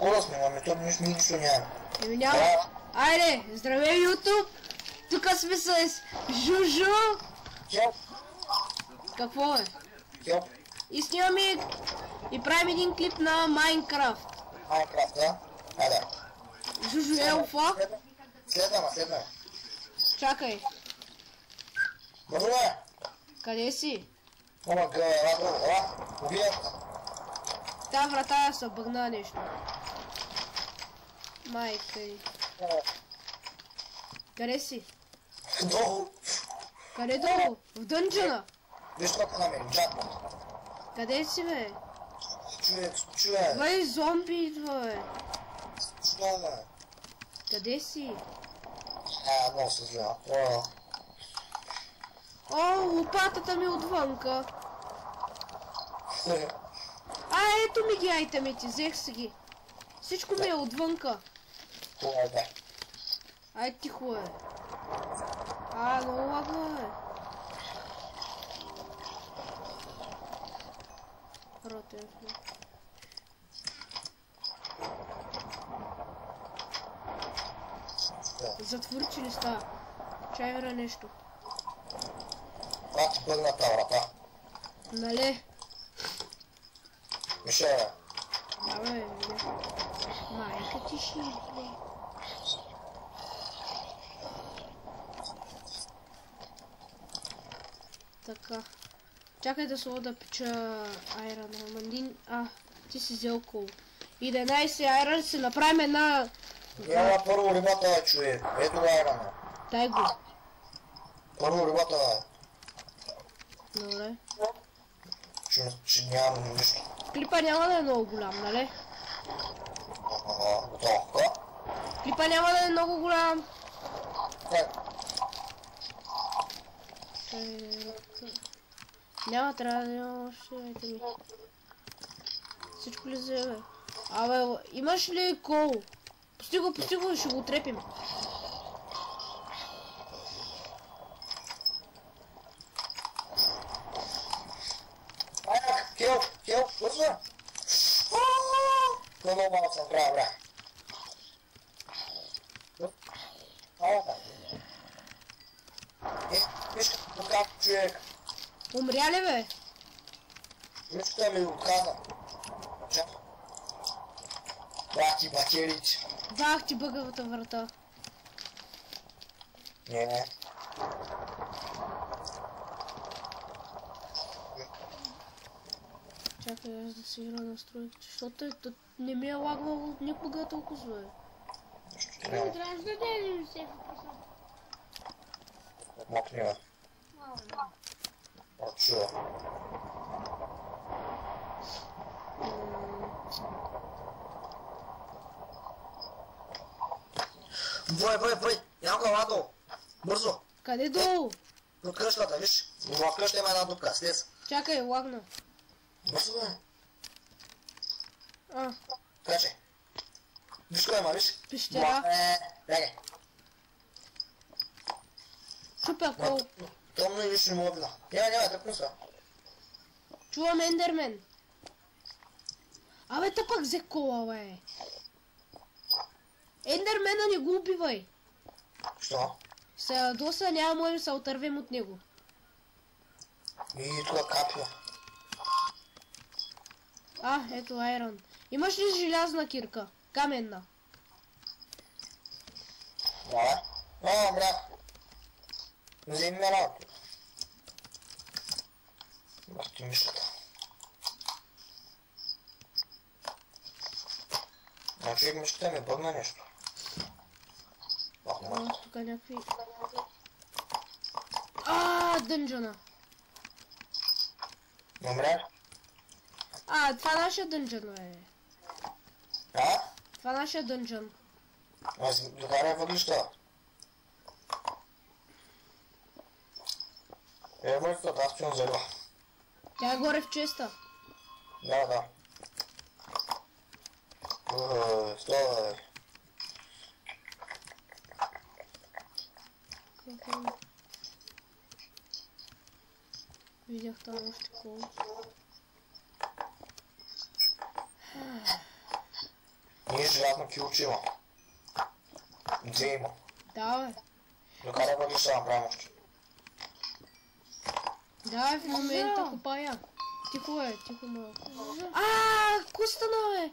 такова снимаме, то нищо няма. Еми няма. Айде, здравей YouTube! Тука сме с Жужу! Хелп! Какво е? Хелп! И снимаме и правим един клип на Майнкрафт. Майнкрафт, да? Айде. Жужу е алфа? Следваме. Чакай. Мързуме! Къде си? Ела, убият! Та врата се бъгна нещо. Майка й. Къде си? Долу! Къде долу? В дънджана? Виж какво намерим, джакпот. Къде си, бе? Чуе. Бай, зомби идва, бе. Чуе. Къде си? Много се зля. О, лопатата ми отвънка. Ето ми ги айтемите, взех си ги. Всичко ми е отвънка. Това е. Ай, тихо е. Много лагва е. Ротен сме. Затвори, че ли става? Чайвера нещо. Това ти бъгна тази врата. Нали? Мише, Давай, майка ти ще идва. Така. Чакай да слова да пича айрана. Мандин... ти си взел кол. 11 айран си направим една... няма първо рибата, човек. Ето го айрана. Дай го. Първо рибата, Добре. че нямам нищо. Клипа няма да е много голям, нали? Готово. Клипа няма да е много голям. Няма, трябва да има още айтеми. Всичко ли взе, бе? Абе, имаш ли кол? Пусти го, ще го отрепим. Хелп, бързо! Много малко съм правил, бре. Виж какво казва човек. Умря ли, бе? Виж какво ми го каза. Бах ти бакерите. Бах ти бъгавата врата. Не. Чакай аз да си игра настройки, защото не ми е лагвало никога толкова зле. Трябваше да дадем се въпроса. Мокни, бе. Чува. Бой! Янко, ладо! Бързо! Къде долу? От къщата, виж. В къща има една дупка, слез. Чакай, лагна. Бързо, бе. А, Каче. Виж кой има, виж. пещера. Бягай. Чупя кол. Томно и виж не мога вида. Няма, тръпну се. Чувам ендермен. Абе, та пък взе кола, бе. Ендермена не го убивай. Що? Се ядоса, няма може да се отървем от него. И тук капва. Ето айрон. Имаш ли желязна кирка? Каменна. Да. Бля. Вземи ме работа. Бах ти мишката. Човек мишката ми бъгна нещо. Тук някакви... дънджана. Умря? Това нашия дънджан, бе. Това нашия дънджан. Аз докарай въглища. Въглищата, аз чувам залива. Тя е горе в честа. Да. Стой. Видях там още кол. Ние желязно килче има. Две има. Да, бе. Докара бъде ще направим още. Да, в момента копая. Тихо е, тихо малко. Ко стана, бе?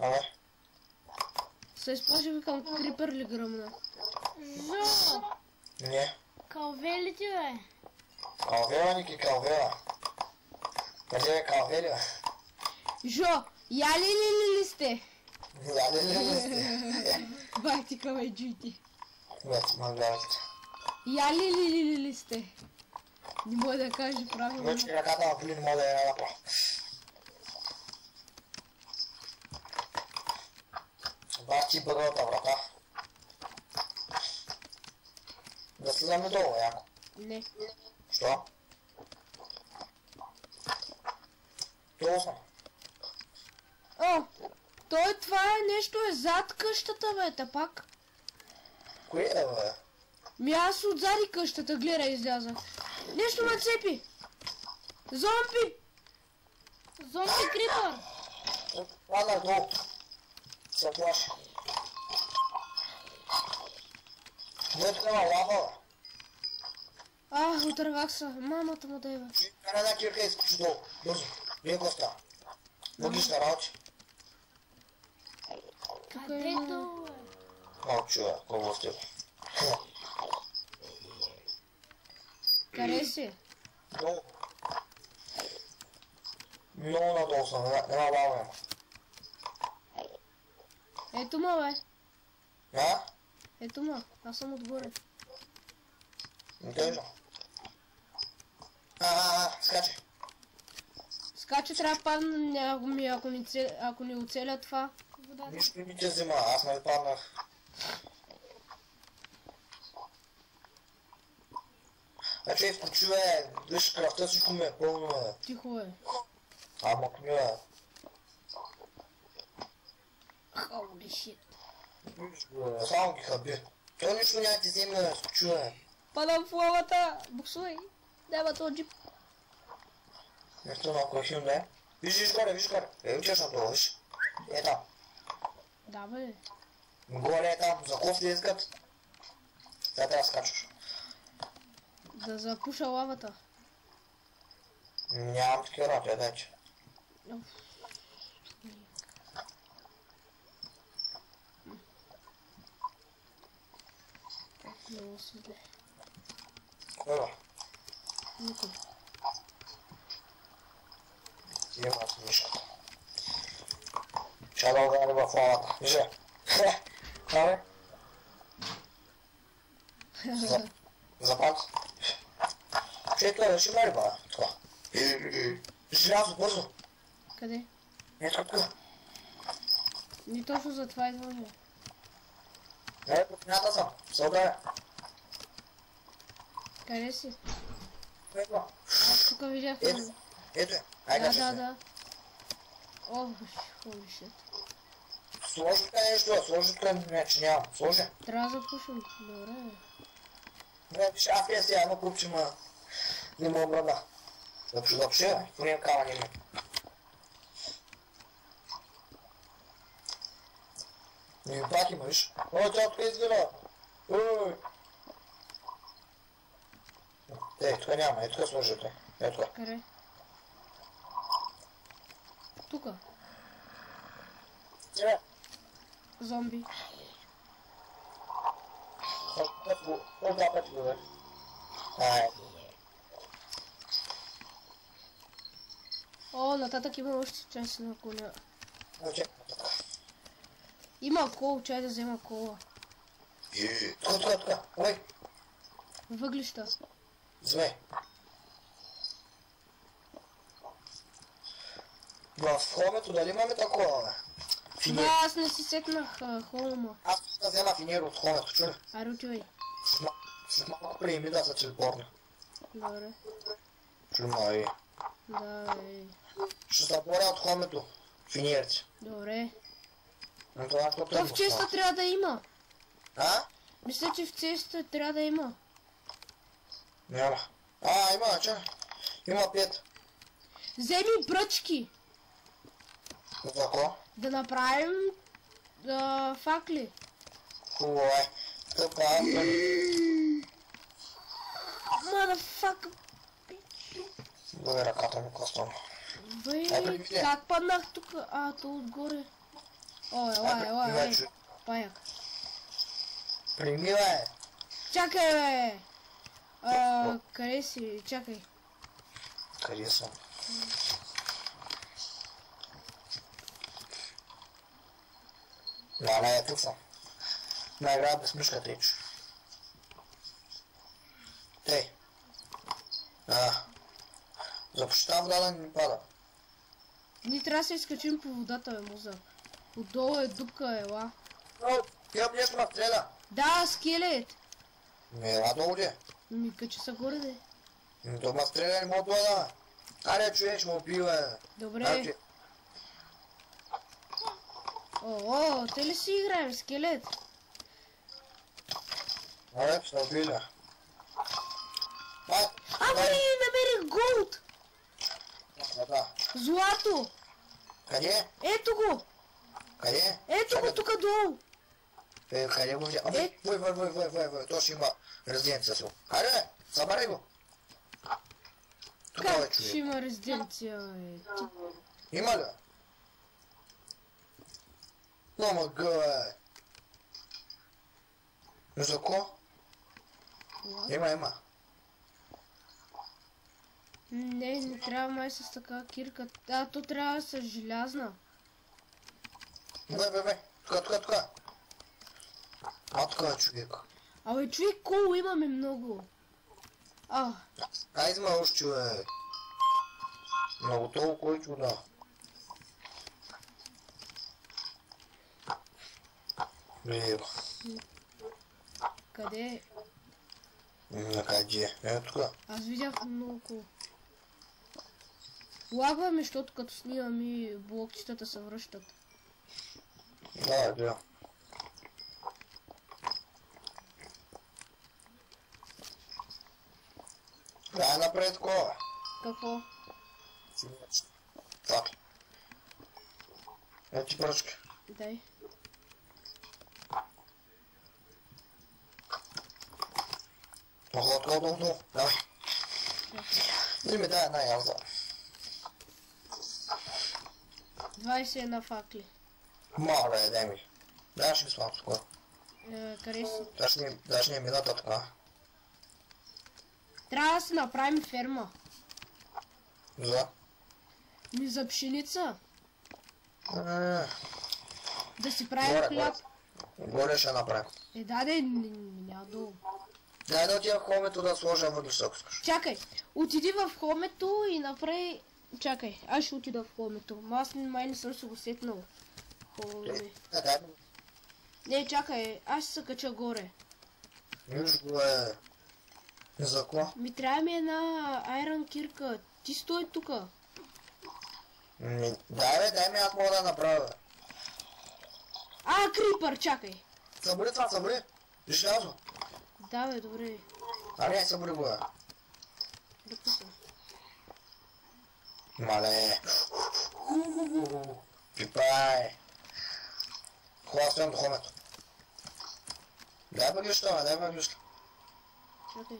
Абе? Се изпложи, викам, крипер ли гръмна? Жо! Не. Калвели ти, бе? Калвела, Ники, калвела. Къде е калвели, бе? Жо, яли ли сте? Яде ли сте? Байтика, бе, джуйти. Бе, мангавите. Яли ли сте? Не мога да кажа правилно. Вече ръката на Поли не мога да я направя. Бах ти бъгълта врата. Да слизаме долу, яко. Не. Що? Долу съм. О, това е нещо зад къщата, бе, тапак. Кое е, бе? Ми аз отзади къщата, гледай, излязах. Нещо ме цепи. Зомби! Зомби крипър! Паднах долу. Се плаши. Не тук има лава, бе. Отървах се. Мамата му да е, бе. Кара една кирка и изкочи долу. Бързо. Леко става. Въглишна работи. Където, бе? Малко чува, какво сте. Къде си? Долу. Много надолу съм, една лава има. Ето ма, бе. А? Ето ма. Аз съм отгоре. Не тежно. Скачай. Скача, трябва да падна, ако ни оцеля това. Нищо не ми те взима, аз нали паднах. Значи изключи, бе, виж кръвта, всичко ми е пълно, бе. Тихо е. Ама бе. Holy shit. Само ги хаби. Той нищо няма ти вземе, бе, изключи, бе. Падам в лавата. Буксуй. Дай този джип. Нещо малко е хим, да. Виж горе. Учеш на това, виж. Е там. Да, бе. Горе е там, за кофти искат. Сега трябва да скачаш. Да запуша лавата. Нямам такива работи, дайте. Много си зле. Кой бе? Никой. Има с мишката. Ще да удари в лавата. Вижте. Абе. Запад. Че това ще мари, ба, това. Желязо, бързо. Къде? Ето тук. Не точно за това идваме. Не, по фината съм. Се ударя. Къде си? Ето. Аз тук видях. Ето е. Айде, Да. Ох, holy shit. Сложи тук нещо, сложи тук, не, че нямам. Сложи. Трябва да запушим. Добре. Не, виж, аз пия сега едно купче, ма не мога брада. Запуши, бе. Поне кава не има. Не ми пак има, виж. Ой, тя тук изгледа. Ой. Тук няма, тук сложи тук. Тук. Къде? Тука. Сега. Зомби. Два пъти го, бе. Ай. О, нататък има още част на коня. Оче. Има кол, чай да взема кола. Тук. Ой. Въглища. Вземай. В хомето дали имаме такова, бе? Да, аз не си сетнах холма. Аз да взема финер от хомето, чули? Аре, отивай. След малко приеми да се телепортне. Добре. Чули, май. Да, бе. Ще съборя от хомето. Финерите. Добре. Но това е То в честа трябва да има. А? Мисля, че в честа трябва да има. Няма. Има, че? Има 5. Вземи бръчки. За какво? Да направим Факли. Хубаво е. Тъпа аз пари. Мадафак. Бъде ръката ми костом. Бе, как паднах тук? То отгоре. Ой. Паяк. Прими, бе. Чакай, бе. Къде си? Чакай. Къде съм? Не, тук съм. Най-град без мишката ич. Тей. Започитам вода да ни пада. Ние трябва да се изкачим по водата, бе, муза. Отдолу е дупка, ела. Имам нещо ма стреля. Да, скелет. Ела долу де. Качи са горе, де. То ма стреля, не мога да дойда. Аре, човек, ще му убива, бе. Добре. Те ли си играеш, скелет? Аре, ще убива. Бе, намерих голд! Да. Злато! Къде? Ето го! Къде? Ето го тук долу! Къде го видя? Вой, то ще има резиденция си. Аре, събари го. Тук е Как ще човек. има резиденция, бе? Има ли? Много гъбе. За ко? Има. Не трябва май с така кирка. То трябва да са желязна. Бе. Тук. Тук е човек. Абе, човек, коло имаме много. Айде ма още, бе. Много толкова и чуда. Беба. Къде? Къде? Ето тук. Аз видях много. Лагваме, защото като снимам и блокчетата се връщат. Да. Дай напред такова. Какво? Так. Ето ти пръчки. Дай. Долу. Давай. Не ми дай една язда. 21 факли. Мале, дай ми. Дай ще ми слабо такова. Къде си? Даш ни е мината така. Трябва да си направим ферма. За? За пшеница. Горе. Да си правим хляб. Горе ще направим. Няма долу. Дай да отида в хомето да сложа въглища, ако искаш. Чакай, отиди в хомето и направи... Чакай, аз ще отида в хомето. Аз май не съм се го сетнал. Не, чакай, аз ще се кача горе. Виж го е. За кого? Ми трябва ми една айрон кирка. Ти стой тука. Дай ми, аз мога да направя. Крипър, чакай. Събори това, събори. Виж лязо. Да, бе, добре. Аре, събори го е. Допусна. Мале. Пипай. Хубаво стоям до хомето. Дай въглища. Чакай.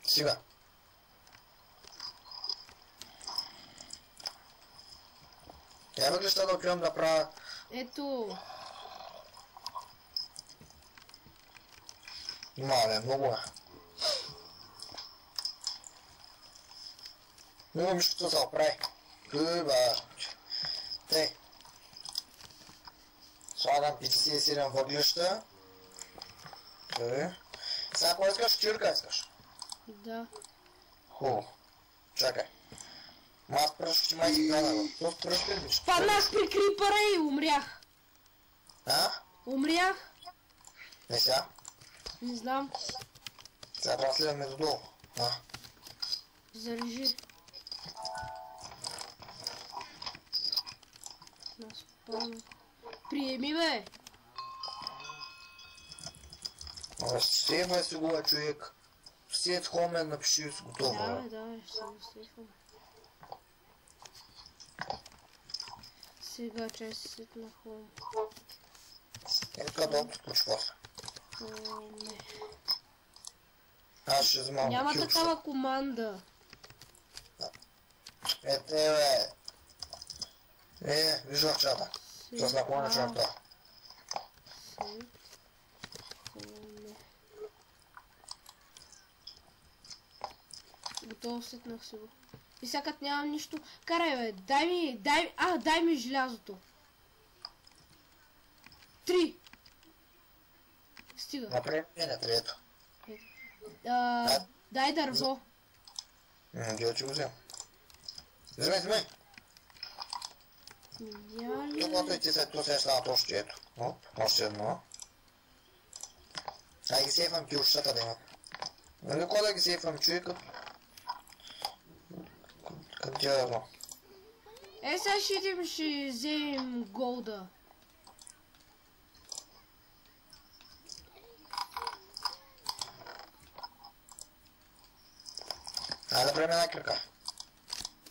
Сега. Дай въглища да отивам да правя. Ето. Мале, много е. Много мишкото се оправи. Тъй. Слагам 57 въглища. Сега кой искаш? Чирка искаш? Да. Хубаво. Чакай. Аз пръшки май си гледам. Тут пръшки ли биш? Паднах при крипъра и умрях. Умрях. Не сега? Не знам. Сега трябва да следваме додолу. Зарежи. Приеми, бе. Сейфай си го, човек. Сет хомен, напиши си готово. Да, ще се го сейфам. Сега чай се сетнах. Ето долу ключ после. Не. Аз ще взимам Няма кюб, такава команда. Ето бе. Виждам чата. С наклона черта. Готово, сетнах си го. И сякат нямам нищо. Карай бе, дай ми желязото. 3. Стига. Напред не трето. Дай дърво. Где че го взем? Вземи. Тук ти след това се станат още ето. Оп, още едно. Ай ги сейфам килчетата да има. Нали кой да ги сейфам човекът? Как ти да знам? Сега ще идем, ще вземем голда. Айде да правим една кръка.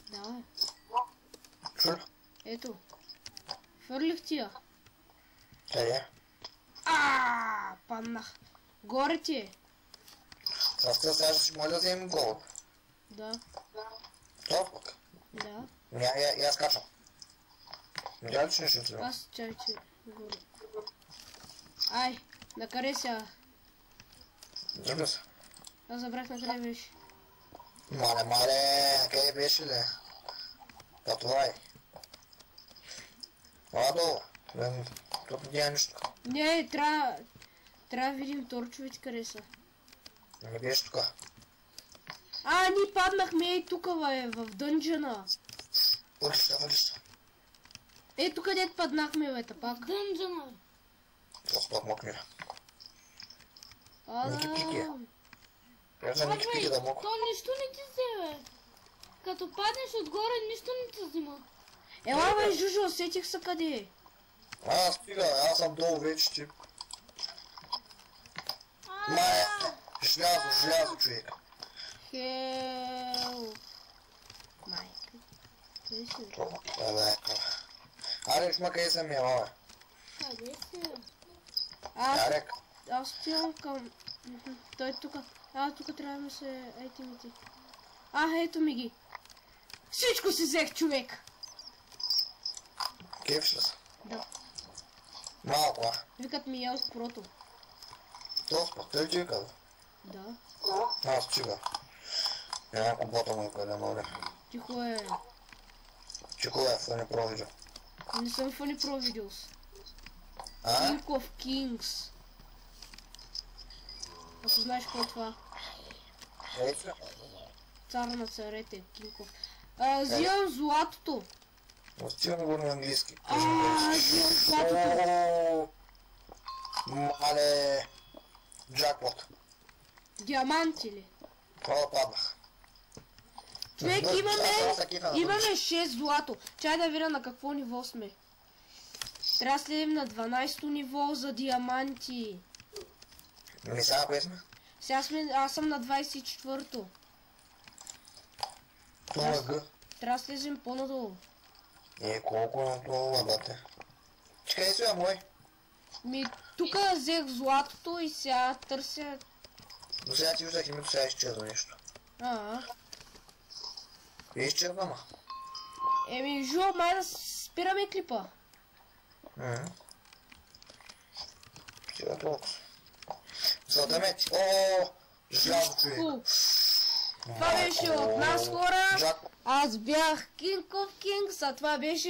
Давай. Чули? Ето. Фърлих тия. Къде? Паднах. Горе ти е. С това сега ще може да вземем гол. Да. Това пък. Да. Я скачам. Видя ли че нещо вземем? Аз чайче горе. Ай, накъде сега? Дръгна се. Аз забрах на къде беше. Мале, къде беше ли? Татуай. Ладо, тук няма нищо. Не, трябва да видим торчовете къде са. Не беше тук. Ние паднахме и тук в дънджена. Въглища. Ето където паднахме бе, пак. Дънджена. Това пак мокнира. Да. Ники пики. Я за ники пики да мокна. То нищо не ти взе, бе. Като паднеш отгоре, нищо не ти взима. Ела бе, Жужо, усетих се къде е. Стига, аз съм долу вече ти. Желязо, човек. Хел. Майка. Къде си? Аре, шма къде съм я, мама. Къде си? Аз отивам към... Той е тука. Тука трябва да ми се айтимите. Ето ми ги. Всичко си взех, човек. Кефш ли са? Да. Малко, Викат ми ял с прото. Толкова, той ти вика, Да. Аз чига. Някакво бота му къде моля. Тихо е. Чико е, фъни провидео. Не съм фъни про видеос. А? King of Kings. Ако знаеш какво е това. Ейце? Цар на царете, King of... Взимам златото. Остивам го на английски. Взимам златото. Мале... Джакпот. Диаманти ли? Това паднах. Човек, имаме 6 злато. Чай да видя на какво ниво сме. Трябва да следим на 12-то ниво за диаманти. Сега кое сме? Аз съм на 24-то. Това е Г. Трябва да слезем по-надолу. Колко на това, бате. Чекай сега, мой. Тука взех златото и сега търся... Но сега ти виждах името, сега изчезва нещо. Изчезва, ма. Жо, май да спираме клипа. Сега толкова. Сълтамети. Желязо човек. Това беше от нас, хора. Аз бях King of Kings, а това беше